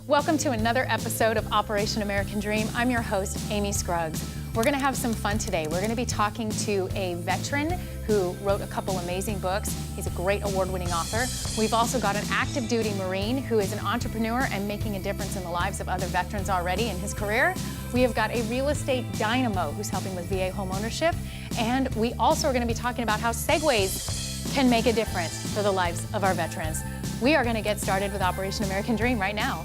Welcome to another episode of Operation American Dream. I'm your host, Amy Scruggs. We're going to have some fun today. We're going to be talking to a veteran who wrote a couple amazing books. He's a great award-winning author. We've also got an active duty Marine who is an entrepreneur and making a difference in the lives of other veterans already in his career. We have got a real estate dynamo who's helping with VA home ownership. And we also are going to be talking about how Segways can make a difference for the lives of our veterans. We are going to get started with Operation American Dream right now.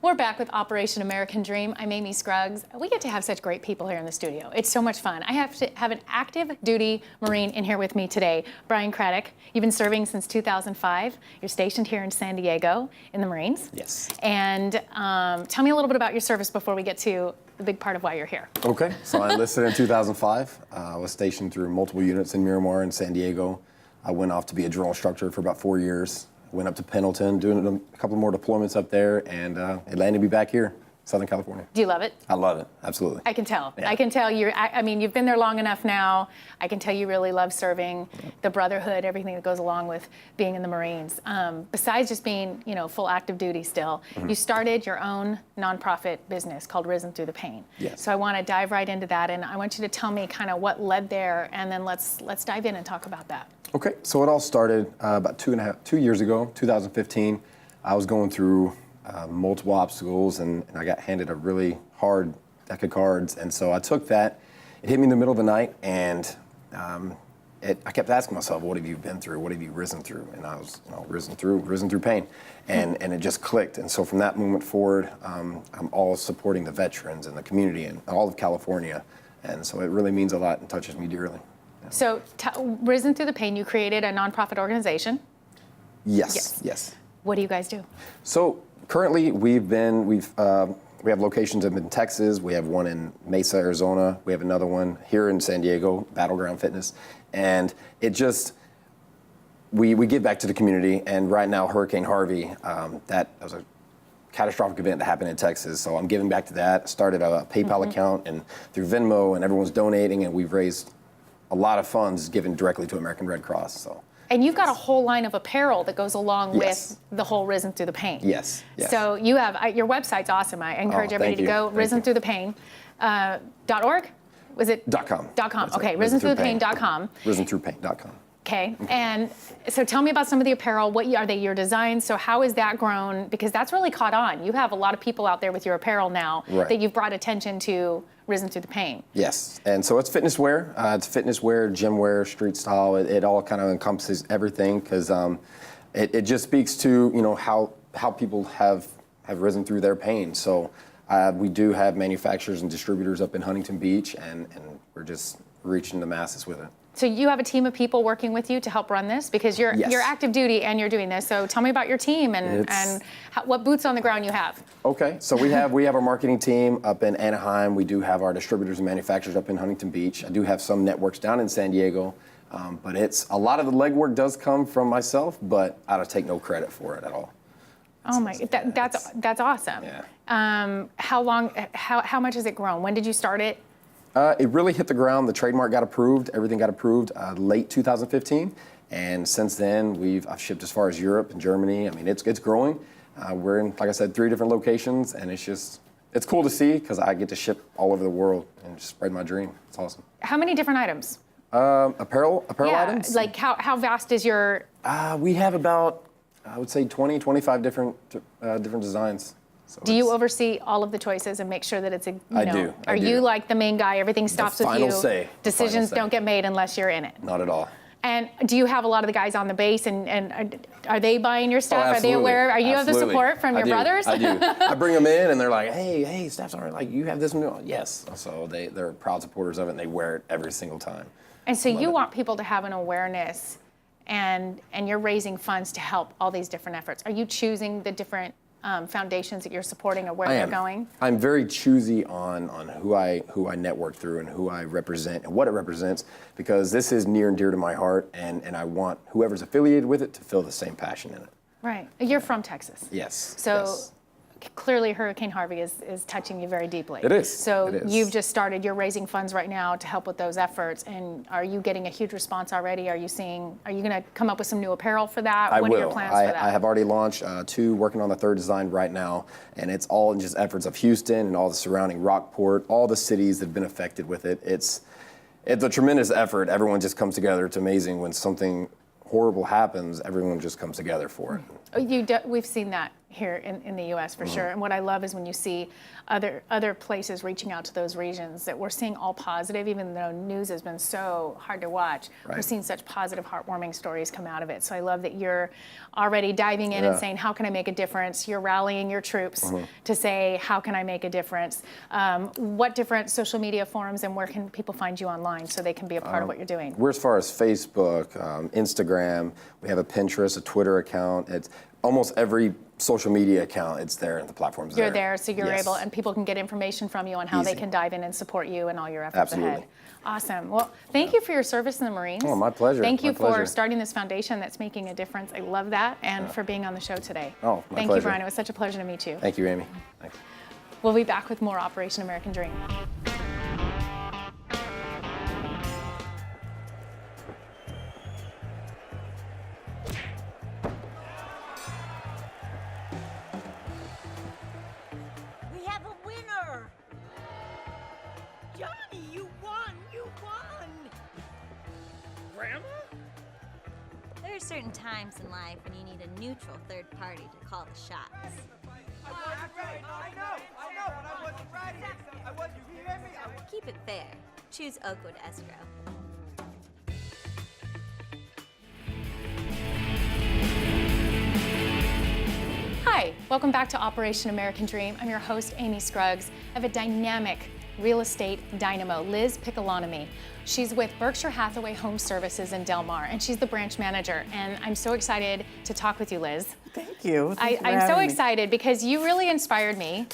We're back with Operation American Dream. I'm Amy Scruggs. We get to have such great people here in the studio. It's so much fun. I have to have an active duty Marine in here with me today, Bryan Craddock. You've been serving since 2005. You're stationed here in San Diego in the Marines. Yes. And tell me a little bit about your service before we get to the big part of why you're here. Okay, so I enlisted in 2005. I was stationed through multiple units in Miramar and San Diego. I went off to be a drill instructor for about 4 years. Went up to Pendleton, doing a couple more deployments up there, and it landed me back here, Southern California. Do you love it? I love it, absolutely. I can tell. Yeah. I can tell I mean, you've been there long enough now. I can tell you really love serving, the brotherhood, everything that goes along with being in the Marines. Besides just being, full active duty still, you started your own nonprofit business called Risen Through the Pain. Yes. So I want to dive right into that, and I want you to tell me kind of what led there, and then let's dive in and talk about that. Okay, so it all started about 2 years ago, 2015. I was going through multiple obstacles, and I got handed a really hard deck of cards, and so I took that. It hit me in the middle of the night, and I kept asking myself, what have you been through? What have you risen through? And I was risen through pain, and it just clicked. And so from that moment forward, I'm all supporting the veterans and the community and all of California, and so it really means a lot and touches me dearly. So, Risen Through the Pain, you created a nonprofit organization? Yes. What do you guys do? So currently we have locations in Texas. We have one in Mesa, Arizona. We have another one here in San Diego, Battleground Fitness. And we give back to the community. And right now, Hurricane Harvey, that was a catastrophic event that happened in Texas. So I'm giving back to that. Started a PayPal account and through Venmo, and everyone's donating, and we've raised a lot of funds given directly to American Red Cross. So. And you've got a whole line of apparel that goes along Yes. with the whole Risen Through the Pain. Yes. So you have, your website's awesome. I encourage everybody to go, risenthroughthepain.org? Was it? .com. .com, okay, risenthroughthepain.com. Risenthroughpain.com. Okay, and so tell me about some of the apparel. What are they, your designs? So how has that grown? Because that's really caught on. You have a lot of people out there with your apparel now that you've brought attention to Risen Through the Pain. Yes, and so it's fitness wear. It's fitness wear, gym wear, street style. It all kind of encompasses everything because it just speaks to how people have risen through their pain. So we do have manufacturers and distributors up in Huntington Beach, and we're just reaching the masses with it. So you have a team of people working with you to help run this because you're active duty and you're doing this. So tell me about your team and what boots on the ground you have. Okay, so we have our marketing team up in Anaheim. We do have our distributors and manufacturers up in Huntington Beach. I do have some networks down in San Diego, but a lot of the legwork does come from myself, but I don't take no credit for it at all. Oh my, that's awesome. Yeah. How much has it grown? When did you start it? It really hit the ground. The trademark got approved. Everything got approved late 2015, and since then I've shipped as far as Europe and Germany. I mean, it's growing. We're in, like I said, 3 different locations, and it's cool to see because I get to ship all over the world and just spread my dream. It's awesome. How many different items? Apparel items. Like how vast is your? We have about, I would say, 20, 25 different designs. So do you oversee all of the choices and make sure that it's I do. Are you like the main guy? Everything stops with you. Final say. Decisions don't get made unless you're in it. Not at all. And do you have a lot of the guys on the base, and are they buying your stuff? Oh, are they aware? Are you have the support from your brothers? I do. I bring them in, and they're like, hey, staff's all right. Like, you have this one? Yes. So they're proud supporters of it, and they wear it every single time. And so you want people to have an awareness, and you're raising funds to help all these different efforts. Are you choosing the different foundations that you're supporting or where they're going? I'm very choosy on who I network through and who I represent and what it represents, because this is near and dear to my heart, and I want whoever's affiliated with it to feel the same passion in it. Right. You're from Texas. Yes. So yes. Clearly Hurricane Harvey is touching you very deeply. It is. So it is. You've just started, you're raising funds right now to help with those efforts, and are you getting a huge response already? Are you going to come up with some new apparel for that? I what will. are your plans for that? I have already launched 2, working on the 3rd design right now, and it's all in just efforts of Houston and all the surrounding Rockport, all the cities that have been affected with it. It's a tremendous effort. Everyone just comes together. It's amazing when something horrible happens, everyone just comes together for it. We've seen that here in the U.S. for sure. And what I love is when you see other places reaching out to those regions, that we're seeing all positive, even though news has been so hard to watch. Right. We're seeing such positive, heartwarming stories come out of it. So I love that you're already diving in and saying, how can I make a difference? You're rallying your troops to say, how can I make a difference? What different social media forums and where can people find you online so they can be a part of what you're doing? We're as far as Facebook, Instagram, we have a Pinterest, a Twitter account. It's almost every social media account, it's there, and the platform's there. You're there, so you're able, and people can get information from you on how they can dive in and support you and all your efforts ahead. Awesome. Well, thank you for your service in the Marines. Oh, my pleasure. Thank you for starting this foundation that's making a difference. I love that, and for being on the show today. Oh, my pleasure. Thank you, Bryan. It was such a pleasure to meet you. Thank you, Amy. Thanks. We'll be back with more Operation American Dream. There are certain times in life when you need a neutral third party to call the shots. I know, but I wasn't right. You hear me? Keep it fair. Choose Oakwood Escrow. Hi, welcome back to Operation American Dream. I'm your host, Amy Scruggs. I have a dynamic real estate dynamo, Liz Piccolomini. She's with Berkshire Hathaway Home Services in Del Mar, and she's the branch manager. And I'm so excited to talk with you, Liz. Thank you. I'm so excited because you really inspired me.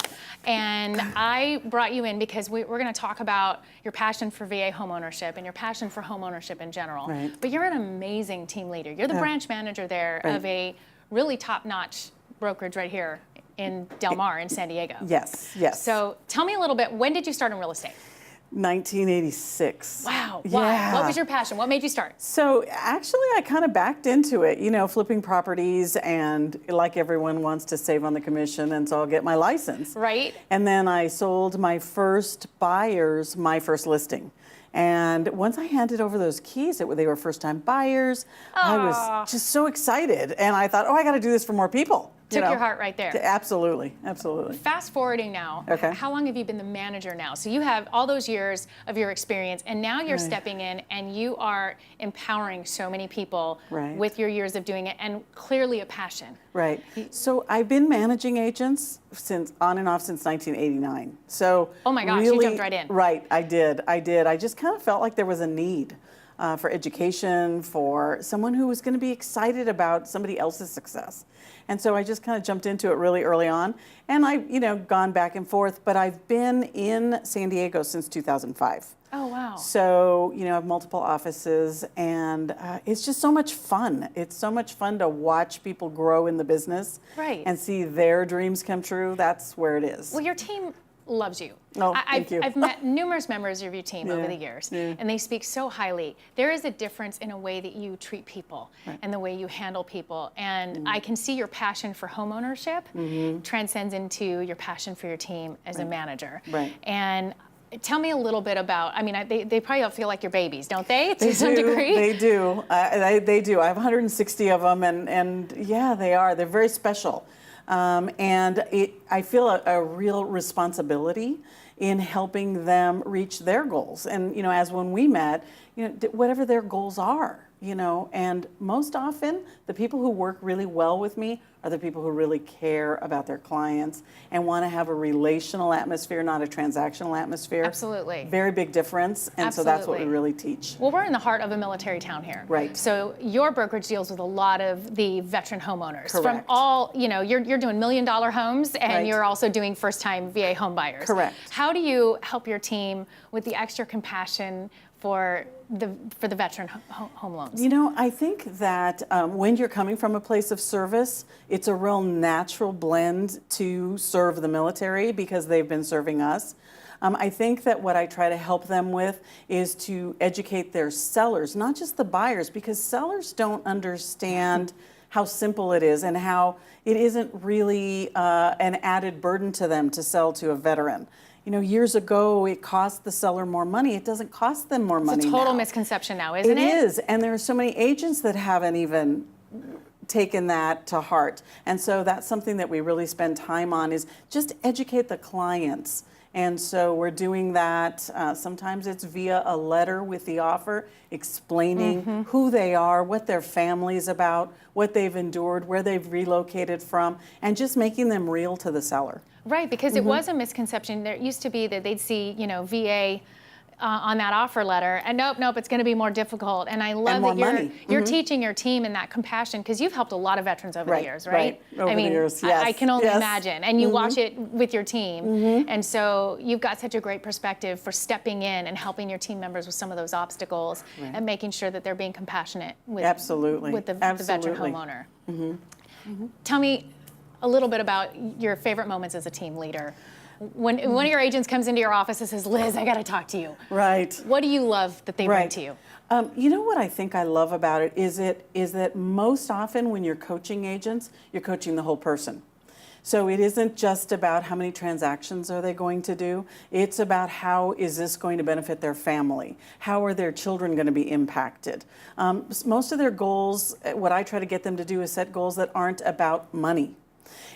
And I brought you in because we're going to talk about your passion for VA homeownership and your passion for homeownership in general. Right. But you're an amazing team leader. You're the branch manager there of a really top-notch brokerage right here in Del Mar in San Diego. Yes, yes. So tell me a little bit, when did you start in real estate? 1986. Wow, why? Yeah. What was your passion? What made you start? So actually I kind of backed into it, flipping properties, and like everyone wants to save on the commission, and so I'll get my license. Right. And then I sold my first buyers my first listing. And once I handed over those keys, they were first-time buyers. I was just so excited, and I thought, I got to do this for more people. Took your heart right there. Absolutely, absolutely. Fast forwarding now, okay. How long have you been the manager now? So you have all those years of your experience, and now you're stepping in and you are empowering so many people with your years of doing it, and clearly a passion. Right. So I've been managing agents on and off since 1989. So oh my gosh, really, you jumped right in. Right, I did. I just kind of felt like there was a need for education, for someone who was going to be excited about somebody else's success. And so I just kind of jumped into it really early on, and I've gone back and forth, but I've been in San Diego since 2005. Oh, wow. So, I have multiple offices, and it's just so much fun. It's so much fun to watch people grow in the business and see their dreams come true. That's where it is. Well, your team loves you. Oh, thank you. I've met numerous members of your team over the years, and they speak so highly. There is a difference in a way that you treat people and the way you handle people, and I can see your passion for homeownership transcends into your passion for your team as a manager. Right. And tell me a little bit about, they probably all feel like your babies, don't they, to some degree? They do. They do. I have 160 of them, and yeah, they are. They're very special. And I feel a real responsibility in helping them reach their goals. And, as when we met, whatever their goals are, you know, and most often the people who work really well with me are the people who really care about their clients and want to have a relational atmosphere, not a transactional atmosphere. Absolutely. Very big difference, and so that's what we Absolutely. really teach. Well, we're in the heart of a military town here. Right. So your brokerage deals with a lot of the veteran homeowners. From Correct. all, you know, you're doing $1 million homes, and Right. you're also doing first-time VA home buyers. Correct. How do you help your team with the extra compassion for the veteran home loans? You know, I think that when you're coming from a place of service, it's a real natural blend to serve the military because they've been serving us. I think that what I try to help them with is to educate their sellers, not just the buyers, because sellers don't understand how simple it is and how it isn't really an added burden to them to sell to a veteran. You know, years ago, it cost the seller more money. It doesn't cost them more money It's a total now. misconception now, isn't it? It is, and there are so many agents that haven't even taken that to heart. And so that's something that we really spend time on, is just educate the clients. And so we're doing that. Sometimes it's via a letter with the offer, explaining who they are, what their family's about, what they've endured, where they've relocated from, and just making them real to the seller. Right, because it was a misconception. There used to be that they'd see, you know, VA on that offer letter, and nope, it's going to be more difficult. And I love more that you're money. you're teaching your team in that compassion, because you've helped a lot of veterans over the Right, years, right? over I the mean, years, I yes, can only yes. imagine. And you watch it with your team, and so you've got such a great perspective for stepping in and helping your team members with some of those obstacles and making sure that they're being compassionate with Absolutely. with the veteran Absolutely. homeowner. Tell me a little bit about your favorite moments as a team leader. When one of your agents comes into your office and says, Liz, I got to talk to you. Right. What do you love that they bring Right. to you? You know what I think I love about it is that most often when you're coaching agents, you're coaching the whole person. So it isn't just about how many transactions are they going to do. It's about how is this going to benefit their family? How are their children going to be impacted? Most of their goals, what I try to get them to do is set goals that aren't about money.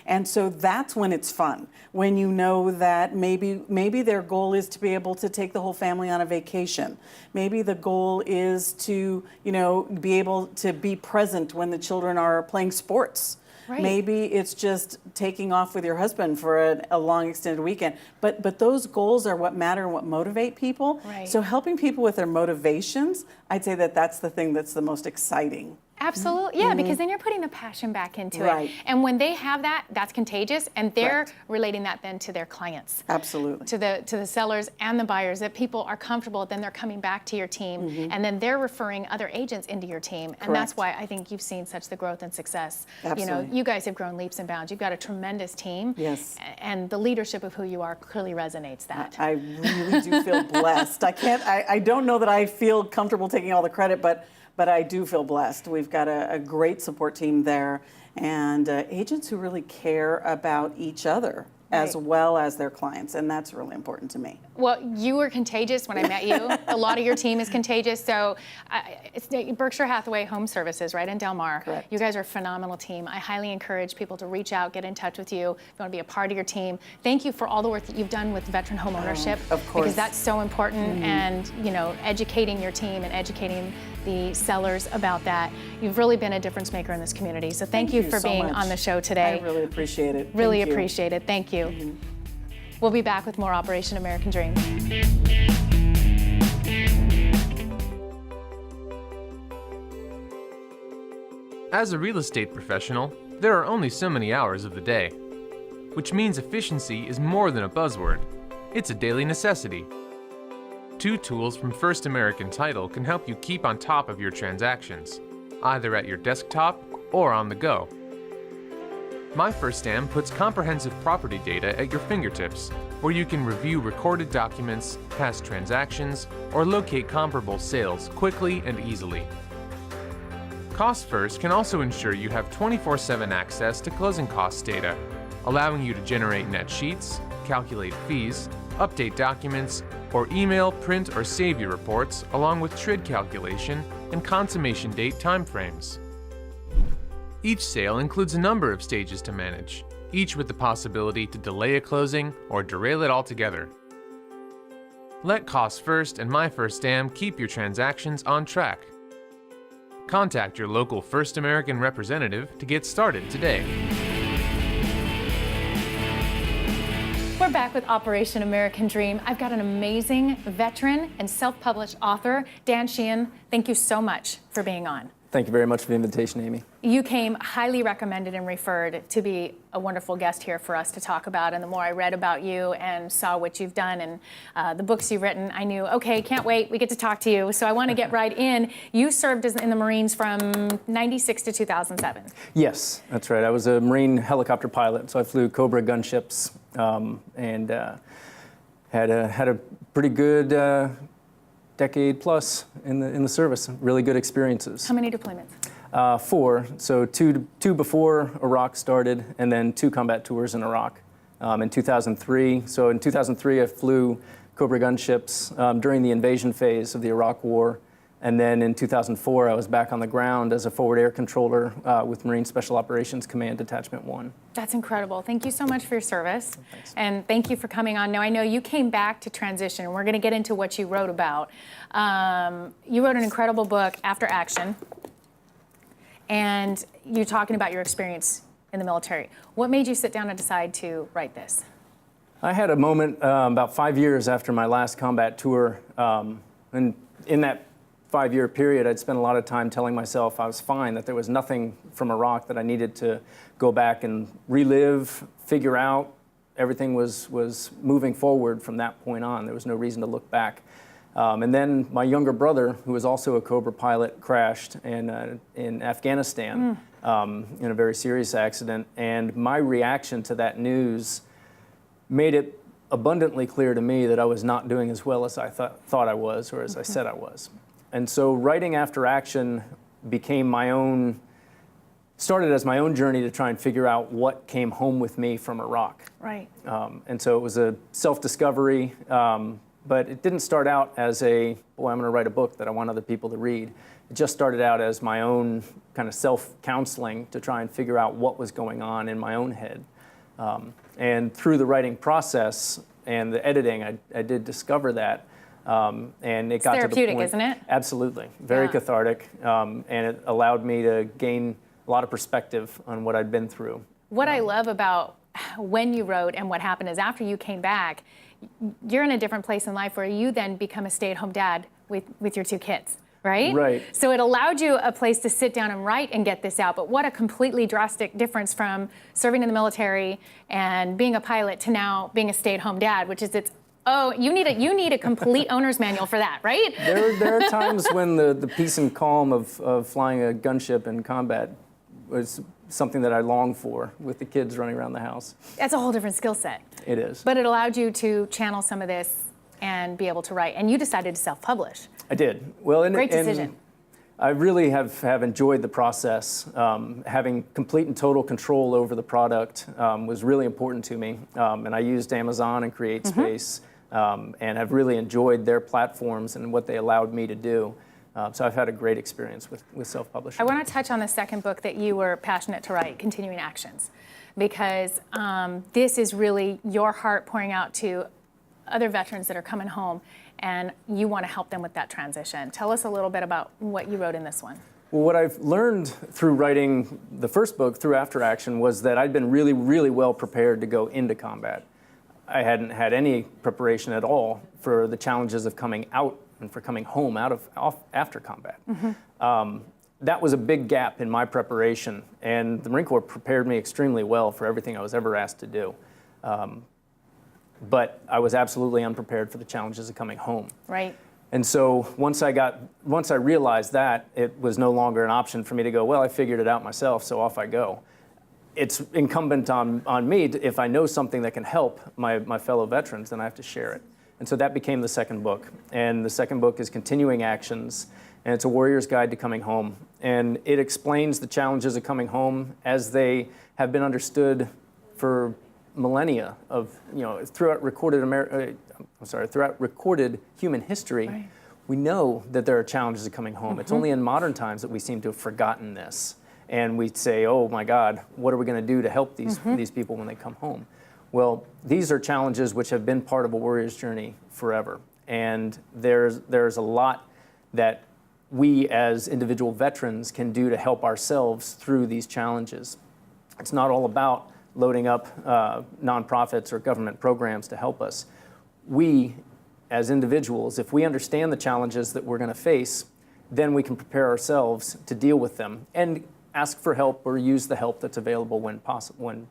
And so that's when it's fun, when you know that maybe their goal is to be able to take the whole family on a vacation. Maybe the goal is to, you know, be able to be present when the children are playing sports. Right. Maybe it's just taking off with your husband for a long extended weekend. But those goals are what matter and what motivate people. Right. So helping people with their motivations, I'd say that that's the thing that's the most exciting. Absolutely, yeah, because then you're putting the passion back into Right. it. And when they have that, that's contagious, and they're Correct. relating that then to their clients. Absolutely. To the sellers and the buyers, that people are comfortable, then they're coming back to your team, and then they're referring other agents into your team. And that's why Correct. I think you've seen such the growth and success. You Absolutely. know, you guys have grown leaps and bounds. You've got a tremendous team. Yes. And the leadership of who you are clearly resonates that. I really do feel blessed. I don't know that I feel comfortable taking all the credit, but I do feel blessed. We've got a great support team there, and agents who really care about each other as Right. well as their clients, and that's really important to me. Well, you were contagious when I met you. A lot of your team is contagious. So it's Berkshire Hathaway Home Services, right in Del Mar. Correct. You guys are a phenomenal team. I highly encourage people to reach out, get in touch with you if you want to be a part of your team. Thank you for all the work that you've done with veteran home ownership. Of course. Because that's so important, and you know, educating your team and educating the sellers about that. You've really been a difference maker in this community. So thank you for so being much. on the show today. I really appreciate it. Really Thank you. appreciate it. Thank you. We'll be back with more Operation American Dream. As a real estate professional, there are only so many hours of the day, which means efficiency is more than a buzzword. It's a daily necessity. Two tools from First American Title can help you keep on top of your transactions, either at your desktop or on the go. My First Stam puts comprehensive property data at your fingertips, where you can review recorded documents, past transactions, or locate comparable sales quickly and easily. Cost First can also ensure you have 24/7 access to closing costs data, allowing you to generate net sheets, calculate fees, update documents, or email, print, or save your reports, along with TRID calculation and consummation date timeframes. Each sale includes a number of stages to manage, each with the possibility to delay a closing or derail it altogether. Let Cost First and My First Stam keep your transactions on track. Contact your local First American representative to get started today. We're back with Operation American Dream. I've got an amazing veteran and self-published author, Dan Sheehan. Thank you so much for being on. Thank you very much for the invitation, Amy. You came highly recommended and referred to be a wonderful guest here for us to talk about. And the more I read about you and saw what you've done and the books you've written, I knew, okay, can't wait, we get to talk to you. So I want to get right in. You served in the Marines from 96 to 2007. Yes, that's right. I was a Marine helicopter pilot, so I flew Cobra gunships and had a pretty good decade plus in the service. Really good experiences. How many deployments? 4. So two before Iraq started, and then 2 combat tours in Iraq in 2003. So in 2003, I flew Cobra gunships during the invasion phase of the Iraq War. And then in 2004, I was back on the ground as a forward air controller with Marine Special Operations Command Detachment 1. That's incredible. Thank you so much for your service. Thanks. And thank you for coming on. Now, I know you came back to transition, and we're going to get into what you wrote about. You wrote an incredible book, After Action, and you're talking about your experience in the military. What made you sit down and decide to write this? I had a moment about 5 years after my last combat tour, and in that 5-year period, I'd spent a lot of time telling myself I was fine, that there was nothing from Iraq that I needed to go back and relive, figure out. Everything was moving forward from that point on. There was no reason to look back. And then my younger brother, who was also a Cobra pilot, crashed in Afghanistan in a very serious accident. And my reaction to that news made it abundantly clear to me that I was not doing as well as I thought I was, or as I said I was. And so writing After Action became started as my own journey to try and figure out what came home with me from Iraq. Right. And so it was a self-discovery, but it didn't start out as boy, I'm going to write a book that I want other people to read. It just started out as my own kind of self-counseling to try and figure out what was going on in my own head. And through the writing process and the editing, I did discover that. And it got to the therapeutic, point, isn't it? Absolutely, very cathartic, and it allowed me to gain a lot of perspective on what I'd been through. What I love about when you wrote and what happened is after you came back, you're in a different place in life where you then become a stay-at-home dad with your 2 kids, right? Right. So it allowed you a place to sit down and write and get this out. But what a completely drastic difference from serving in the military and being a pilot to now being a stay-at-home dad, which is you need a complete owner's manual for that, right? There are times when the peace and calm of flying a gunship in combat was something that I long for with the kids running around the house. That's a whole different skill set. It is. But it allowed you to channel some of this and be able to write. And you decided to self-publish. I did. Well, Great decision. I really have enjoyed the process. Having complete and total control over the product was really important to me. And I used Amazon and CreateSpace. And I've really enjoyed their platforms and what they allowed me to do. So I've had a great experience with self-publishing. I want to touch on the second book that you were passionate to write, Continuing Actions, because this is really your heart pouring out to other veterans that are coming home, and you want to help them with that transition. Tell us a little bit about what you wrote in this one. Well, what I've learned through writing the first book, through After Action, was that I'd been really, really well prepared to go into combat. I hadn't had any preparation at all for the challenges of coming out and for coming home after combat. That was a big gap in my preparation, and the Marine Corps prepared me extremely well for everything I was ever asked to do. But I was absolutely unprepared for the challenges of coming home. Right. And so once I realized that, it was no longer an option for me to go, well, I figured it out myself, so off I go. It's incumbent on me, if I know something that can help my fellow veterans, then I have to share it. And so that became the second book. And the second book is Continuing Actions, and it's a warrior's guide to coming home. And it explains the challenges of coming home as they have been understood for millennia throughout recorded human history. Right. We know that there are challenges of coming home. It's only in modern times that we seem to have forgotten this. And we say, oh my God, what are we going to do to help these people when they come home? Well, these are challenges which have been part of a warrior's journey forever. And there's a lot that we as individual veterans can do to help ourselves through these challenges. It's not all about loading up nonprofits or government programs to help us. We, as individuals, if we understand the challenges that we're going to face, then we can prepare ourselves to deal with them and ask for help or use the help that's available when possible,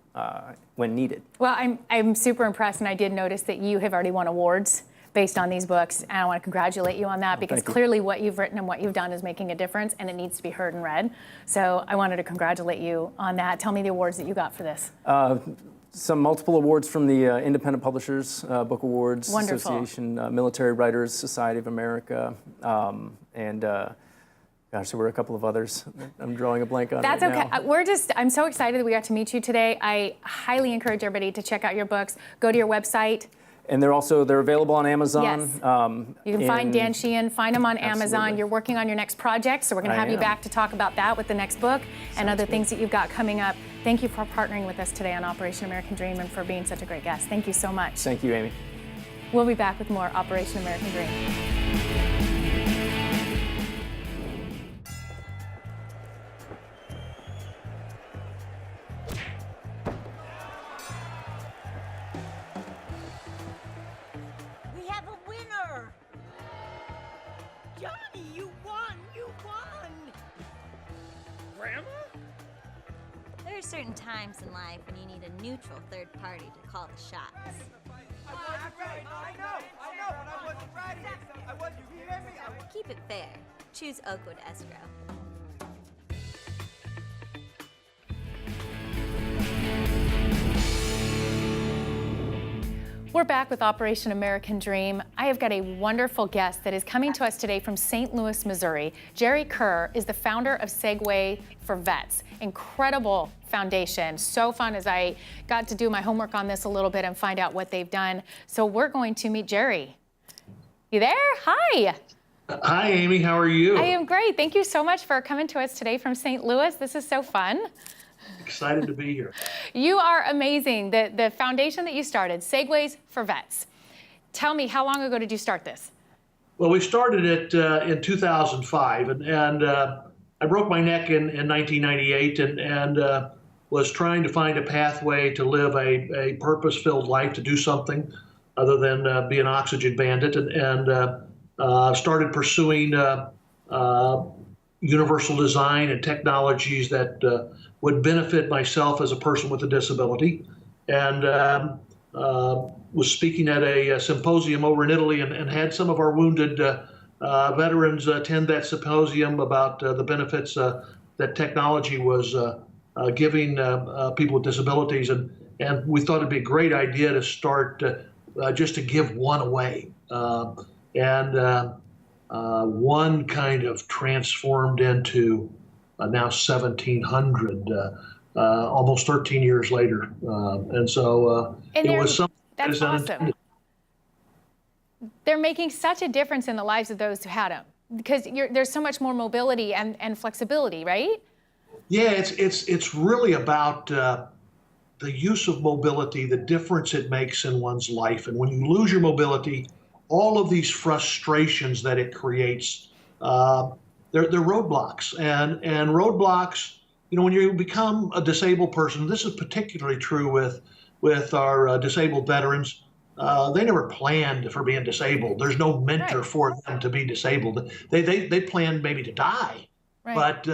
when needed. Well, I'm super impressed, and I did notice that you have already won awards based on these books, and I want to congratulate you on that, because clearly what you've written and what you've done is making a difference, and it needs to be heard and read. So I wanted to congratulate you on that. Tell me the awards that you got for this. Some multiple awards from the Independent Publishers Book Awards Wonderful. Association, Military Writers Society of America, and gosh, there were a couple of others. I'm drawing a blank on That's right okay. now. I'm so excited that we got to meet you today. I highly encourage everybody to check out your books. Go to your website. And they're available on Amazon. Yes. You can find Dan Sheehan, find him on Amazon. Absolutely. You're working on your next project, so we're going to have you back to talk about that with the next book and other things that you've got coming up. Thank you for partnering with us today on Operation American Dream and for being such a great guest. Thank you so much. Thank you, Amy. We'll be back with more Operation American Dream. We have a winner! Johnny, you won! You won! Grandma? There are certain times in life when you need a neutral third party to call the shots. I wasn't right. I know, but I wasn't right. I wasn't, you hear me? Keep it fair. Choose Oakwood Escrow. We're back with Operation American Dream. I have got a wonderful guest that is coming to us today from St. Louis, Missouri. Jerry Kerr is the founder of Segway for Vets. Incredible foundation. So fun as I got to do my homework on this a little bit and find out what they've done. So we're going to meet Jerry. You there? Hi. Hi, Amy. How are you? I am great. Thank you so much for coming to us today from St. Louis. This is so fun. Excited to be here. You are amazing. The foundation that you started, Segways for Vets. Tell me, how long ago did you start this? Well, we started it in 2005, and I broke my neck in 1998 and was trying to find a pathway to live a purpose-filled life, to do something other than be an oxygen bandit, and started pursuing universal design and technologies that would benefit myself as a person with a disability, and was speaking at a symposium over in Italy and had some of our wounded veterans attend that symposium about the benefits that technology was giving people with disabilities, and we thought it'd be a great idea to start just to give one away, and one kind of transformed into now 1,700, almost 13 years later. And so it was something that is unintended. They're making such a difference in the lives of those who had them, because there's so much more mobility and flexibility, right? Yeah, it's really about the use of mobility, the difference it makes in one's life. And when you lose your mobility, all of these frustrations that it creates, they're roadblocks. And roadblocks, you know, when you become a disabled person, this is particularly true with our disabled veterans. They never planned for being disabled. There's no mentor for them to be disabled. They planned maybe to die, but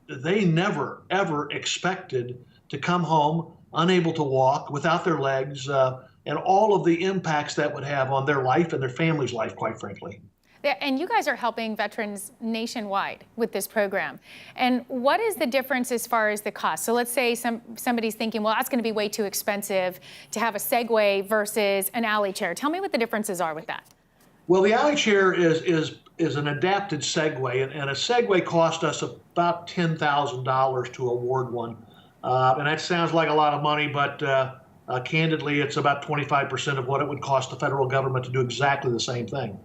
they never ever expected to come home unable to walk, without their legs, and all of the impacts that would have on their life and their family's life, quite frankly. And you guys are helping veterans nationwide with this program. And what is the difference as far as the cost? So let's say somebody's thinking, well, that's going to be way too expensive to have a Segway versus an alley chair. Tell me what the differences are with that. Well, the alley chair is an adapted Segway, and a Segway cost us about $10,000 to award one. And that sounds like a lot of money, but candidly, it's about 25% of what it would cost the federal government to do exactly the same thing.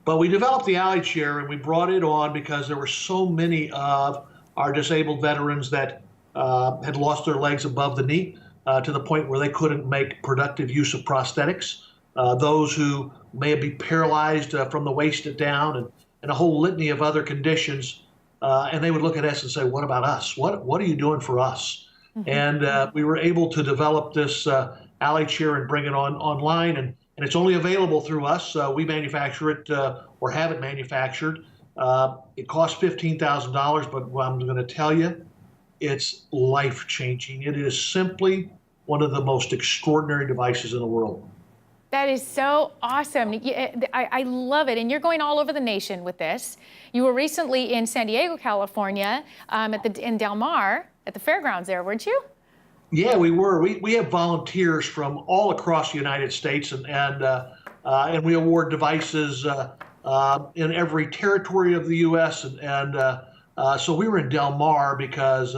But we developed the alley chair, and we brought it on because there were so many of our disabled veterans that had lost their legs above the knee to the point where they couldn't make productive use of prosthetics. Those who may be paralyzed from the waist down, and a whole litany of other conditions. And they would look at us and say, what about us? What are you doing for us? And we were able to develop this alley chair and bring it online. And it's only available through us. We manufacture it or have it manufactured. It costs $15,000, but what I'm going to tell you, it's life-changing. It is simply one of the most extraordinary devices in the world. That is so awesome. I love it. And you're going all over the nation with this. You were recently in San Diego, California, in Del Mar, at the fairgrounds there, weren't you? Yeah, we were. We have volunteers from all across the United States, and we award devices in every territory of the U.S. So we were in Del Mar because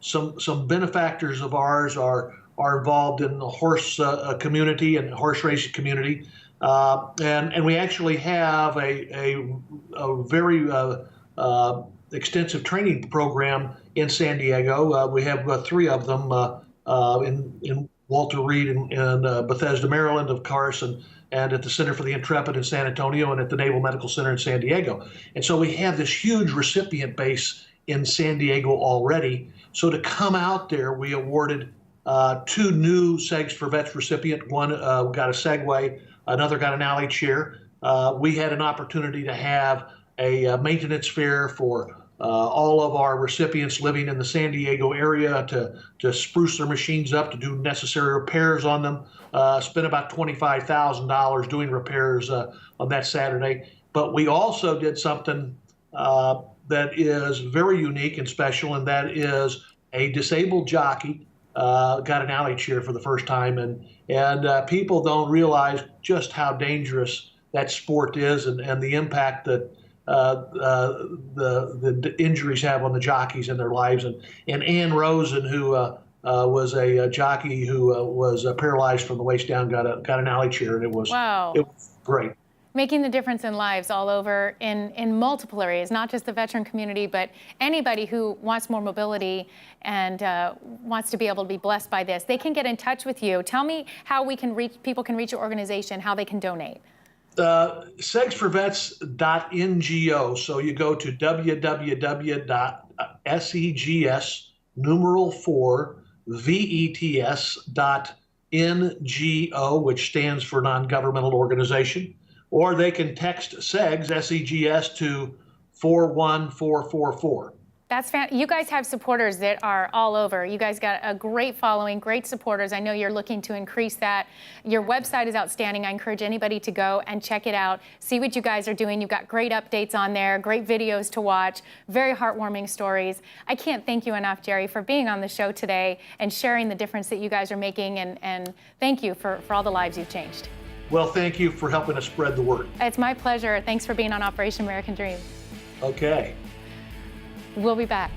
some benefactors of ours are involved in the horse community and horse racing community, and we actually have a very extensive training program in San Diego. We have 3 of them in Walter Reed and Bethesda, Maryland, of course, and at the Center for the Intrepid in San Antonio, and at the Naval Medical Center in San Diego. And so we have this huge recipient base in San Diego already. So to come out there, we awarded 2 new SEGs for Vets recipient. One got a Segway, another got an alley chair. We had an opportunity to have a maintenance fair for all of our recipients living in the San Diego area to spruce their machines up, to do necessary repairs on them. Spent about $25,000 doing repairs on that Saturday. But we also did something that is very unique and special, and that is a disabled jockey got an alley chair for the first time, and people don't realize just how dangerous that sport is, and the impact that the injuries have on the jockeys in their lives. And Ann Rosen, who was a jockey who was paralyzed from the waist down, got an alley chair, and it was great. Making the difference in lives all over in multiple areas, not just the veteran community, but anybody who wants more mobility and wants to be able to be blessed by this. They can get in touch with you. Tell me how people can reach your organization, how they can donate. segsforvets.ngo. So you go to www.segs4vets.ngo, which stands for non-governmental organization. Or they can text SEGS, S-E-G-S, to 41444. That's you guys have supporters that are all over. You guys got a great following, great supporters. I know you're looking to increase that. Your website is outstanding. I encourage anybody to go and check it out, see what you guys are doing. You've got great updates on there, great videos to watch, very heartwarming stories. I can't thank you enough, Jerry, for being on the show today and sharing the difference that you guys are making, and thank you for all the lives you've changed. Well, thank you for helping us spread the word. It's my pleasure. Thanks for being on Operation American Dream. Okay. We'll be back.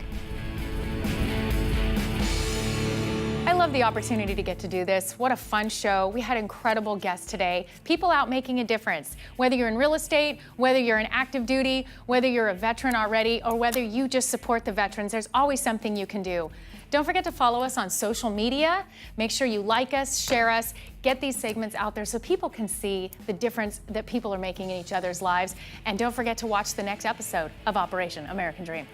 I love the opportunity to get to do this. What a fun show. We had incredible guests today. People out making a difference. Whether you're in real estate, whether you're in active duty, whether you're a veteran already, or whether you just support the veterans, there's always something you can do. Don't forget to follow us on social media. Make sure you like us, share us, get these segments out there so people can see the difference that people are making in each other's lives. And don't forget to watch the next episode of Operation American Dream.